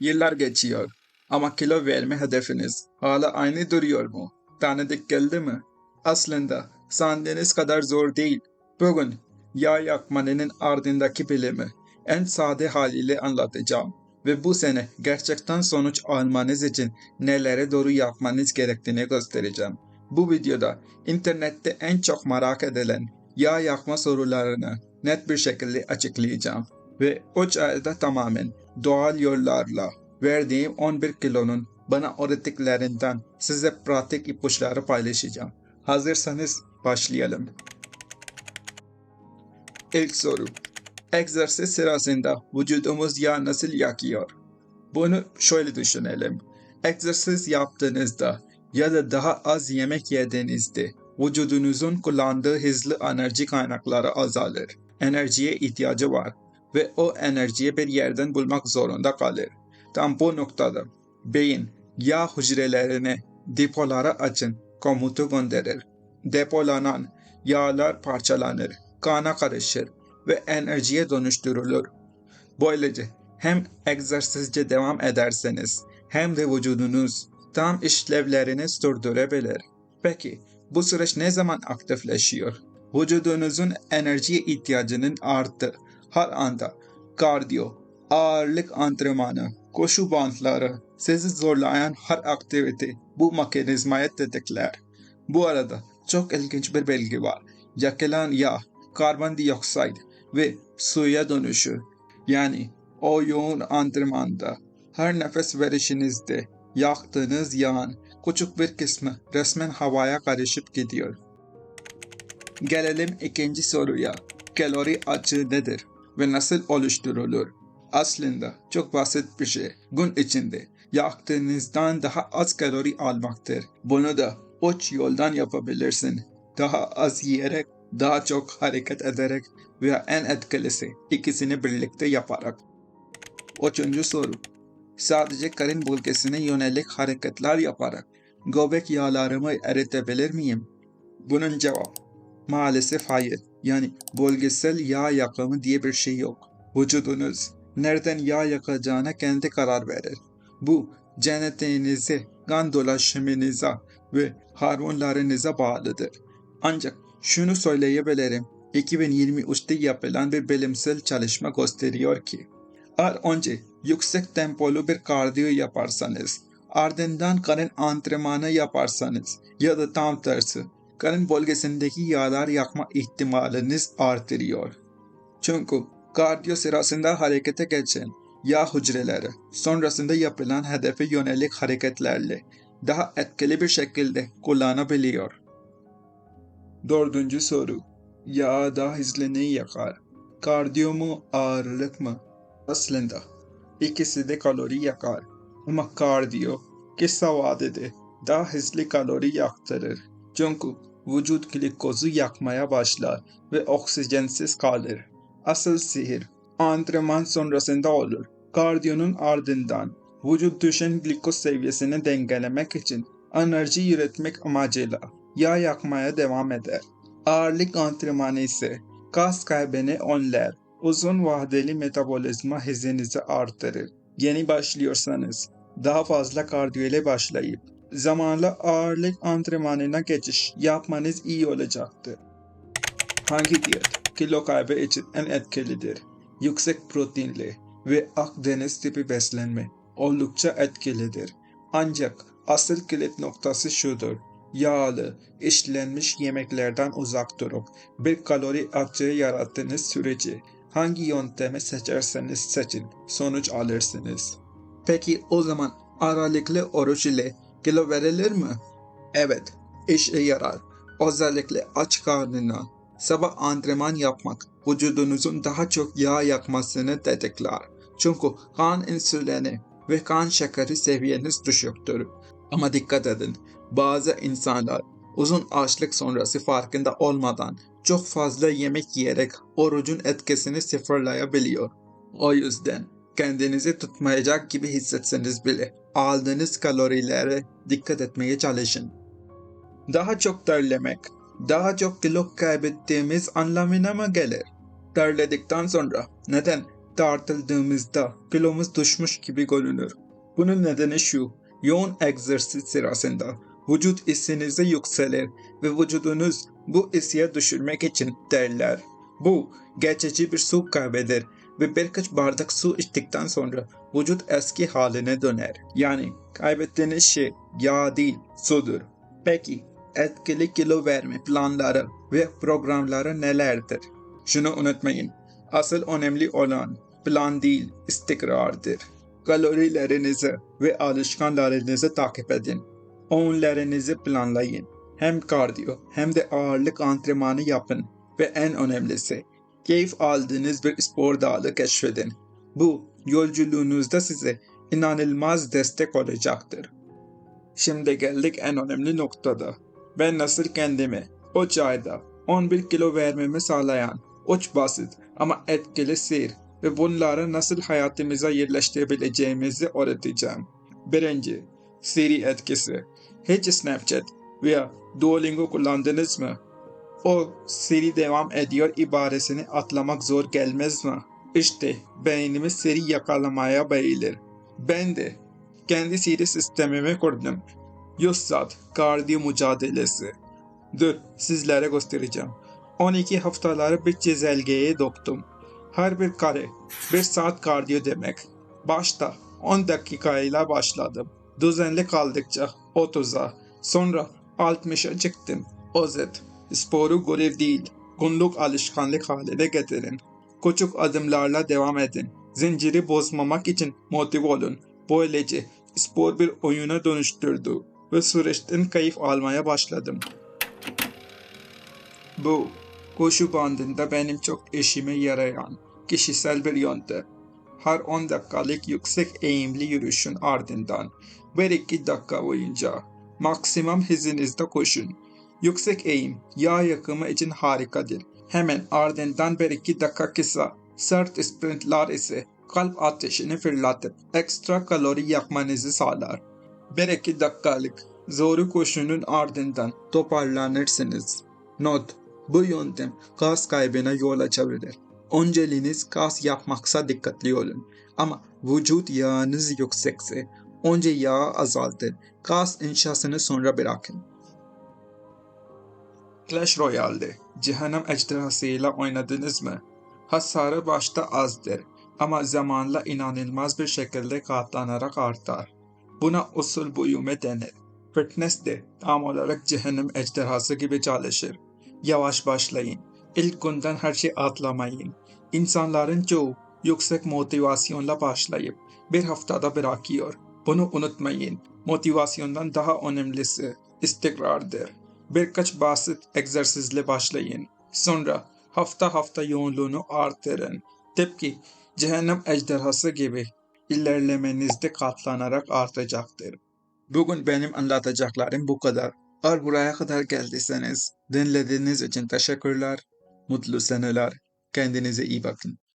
Yıllar geçiyor ama kilo verme hedefiniz hala aynı duruyor mu? Tanıdık geldi mi? Aslında sandığınız kadar zor değil. Bugün yağ yakmanın ardındaki bilimi en sade haliyle anlatacağım ve bu sene gerçekten sonuç almanız için nelere doğru yapmanız gerektiğini göstereceğim. Bu videoda internette en çok merak edilen yağ yakma sorularını net bir şekilde açıklayacağım ve 3 ayda tamamen doğal yollarla verdiğim 11 kilonun bana öğrettiklerinden size pratik ipuçları paylaşacağım. Hazırsanız başlayalım. İlk soru. Egzersiz sırasında vücudumuz yağ nasıl yakıyor? Bunu şöyle düşünelim. Egzersiz yaptığınızda ya da daha az yemek yediğinizde vücudunuzun kullandığı hızlı enerji kaynakları azalır. Enerjiye ihtiyacı var ve o enerjiyi bir yerden bulmak zorunda kalır. Tam bu noktada beyin yağ hücrelerine depoları açın komutu gönderir. Depolanan yağlar parçalanır, kana karışır ve enerjiye dönüştürülür. Böylece hem egzersizce devam ederseniz hem de vücudunuz tam işlevlerini sürdürebilir. Peki bu süreç ne zaman aktifleşiyor? Vücudunuzun enerjiye ihtiyacının arttığı her anda kardiyo, ağırlık antrenmanı, koşu bantları, sizi zorlayan her aktivite bu mekanizmayı tetikler. Bu arada çok ilginç bir bilgi var. Yakılan yağ, karbondioksit ve suya dönüşür. Yani o yoğun antrenmanda her nefes verişinizde yaktığınız yağın küçük bir kısmı resmen havaya karışıp gidiyor. Gelelim ikinci soruya. Kalori açığı nedir ve nasıl oluşturulur? Aslında çok basit bir şey. Gün içinde yaktığınızdan daha az kalori almaktır. Bunu da 3 yoldan yapabilirsin. Daha az yiyerek, daha çok hareket ederek veya en etkilisi ikisini birlikte yaparak. Üçüncü soru. Sadece karın bölgesine yönelik hareketler yaparak göbek yağlarımı eritebilir miyim? Bunun cevabı maalesef hayır. Yani bölgesel yağ yakımı diye bir şey yok. Vücudunuz nereden yağ yakacağına kendi karar verir. Bu genetiğinize, kan dolaşımınıza ve hormonlarınıza bağlıdır. Ancak şunu söyleyebilirim. 2023'te yapılan bir bilimsel çalışma gösteriyor ki eğer önce yüksek tempolu bir kardiyo yaparsanız, ardından karın antrenmanı yaparsanız ya da tam tersi karın bölgesindeki yağlar yakma ihtimaliniz artırıyor. Çünkü kardiyo sırasında harekete geçen yağ hücreleri sonrasında yapılan hedefe yönelik hareketlerle daha etkili bir şekilde kullanabiliyor. Dördüncü soru. Yağ daha hızlı neyi yakar? Kardiyo mu, ağırlık mı? Aslında ikisi de kalori yakar. Ama kardiyo kısa vadede daha hızlı kalori yaktırır. Çünkü vücut glikozu yakmaya başlar ve oksijensiz kalır. Asıl sihir antrenman sonrasında olur. Kardiyonun ardından vücut düşen glikoz seviyesini dengelemek için enerji üretmek amacıyla yağ yakmaya devam eder. Ağırlık antrenmanı ise kas kaybını önler, uzun vadeli metabolizma hızınızı artırır. Yeni başlıyorsanız daha fazla kardiyo ile başlayıp zamanla ağırlık antrenmanına geçiş yapmanız iyi olacaktır. Hangi diyet kilo kaybı için en etkilidir? Yüksek proteinli ve Akdeniz tipi beslenme oldukça etkilidir. Ancak asıl kilit noktası şudur. Yağlı, işlenmiş yemeklerden uzak durup bir kalori açığı yarattığınız sürece hangi yöntemi seçerseniz seçin sonuç alırsınız. Peki o zaman aralıklı oruç ile kilo verilir mi? Evet, işe yarar. Özellikle aç karnına sabah antrenman yapmak vücudunuzun daha çok yağ yakmasını tetikler. Çünkü kan insülini ve kan şekeri seviyeniz düşüktür. Ama dikkat edin, bazı insanlar uzun açlık sonrası farkında olmadan çok fazla yemek yiyerek orucun etkisini sıfırlayabiliyor. O yüzden kendinizi tutmayacak gibi hissetseniz bile aldığınız kalorilere dikkat etmeye çalışın. Daha çok terlemek, daha çok kilo kaybettiğimiz anlamına mı gelir? Terledikten sonra neden tartıldığımızda kilomuz düşmüş gibi görünür. Bunun nedeni şu, yoğun egzersiz sırasında vücut ısınızı yükselir ve vücudunuz bu ısıyı düşürmek için terler. Bu geçici bir su kaybeder ve birkaç bardak su içtikten sonra vücut eski haline döner. Yani kaybettiğiniz şey yağ değil, sudur. Peki, etkili kilo verme planları ve programları nelerdir? Şunu unutmayın, asıl önemli olan plan değil, istikrardır. Kalorilerinizi ve alışkanlarınızı takip edin. Öğünlerinizi planlayın. Hem kardiyo hem de ağırlık antrenmanı yapın. Ve en önemlisi, keyif aldığınız bir spor dalı keşfedin. Bu, yolculuğunuzda size inanılmaz destek olacaktır. Şimdi geldik en önemli noktada. Ben nasıl kendimi o ayda 11 kilo vermemi sağlayan, uç basit ama etkili sihir ve bunları nasıl hayatımıza yerleştirebileceğimizi öğreteceğim. Birinci, Siri etkisi. Hiç Snapchat veya Duolingo kullandınız mı? O Siri devam ediyor ibaresini atlamak zor gelmez mi? İşte beynimiz Siri yakalamaya bayılır. Ben de kendi Siri sistemimi kurdum. 100 saat kardiyo mücadelesi. Dur, sizlere göstereceğim. 12 haftaları bir çizelgeye doktum. Her bir kare 1 saat kardiyo demek. Başta 10 dakikayla başladım. Düzenli kaldıkça 30'a, sonra 60'a çıktım. Özet, sporu görev değil, günlük alışkanlık haline getirin. Küçük adımlarla devam edin. Zinciri bozmamak için motive olun. Böylece spor bir oyuna dönüştürdü ve süreçten keyif almaya başladım. Bu, koşu bandında benim çok işime yarayan kişisel bir yöntem. Her 10 dakikalık yüksek eğimli yürüyüşün ardından 1-2 dakika boyunca maksimum hızınızda koşun. Yüksek eğim yağ yakımı için harikadır. Hemen ardından 1-2 dakika kısa sert sprintler ise kalp ateşini fırlatıp ekstra kalori yakmanızı sağlar. 1-2 dakikalık zoru koşunun ardından toparlanırsınız. Not: bu yöntem kas kaybına yol açabilir. Önceliğiniz kas yapmaksa dikkatli olun. Ama vücut yağınız yüksekse önce yağı azaltın. Kas inşasını sonra bırakın. Clash Royale'de cehennem ejderhasıyla oynadınız mı? Hasarı başta azdır ama zamanla inanılmaz bir şekilde katlanarak artar. Buna usul büyüme denir. Fitness de tam olarak cehennem ejderhası gibi çalışır. Yavaş başlayın. İlk günden her şeyi atlamayın. İnsanların çoğu yüksek motivasyonla başlayıp bir haftada bırakıyor. Bunu unutmayın. Motivasyondan daha önemlisi istikrardır. Birkaç basit egzersizle başlayın. Sonra hafta hafta yoğunluğunu artırın. Tıpkı cehennem ejderhası gibi ilerlemenizde katlanarak artacaktır. Bugün benim anlatacaklarım bu kadar. Eğer buraya kadar geldiyseniz dinlediğiniz için teşekkürler. Mutlu seneler. Kendinize iyi bakın.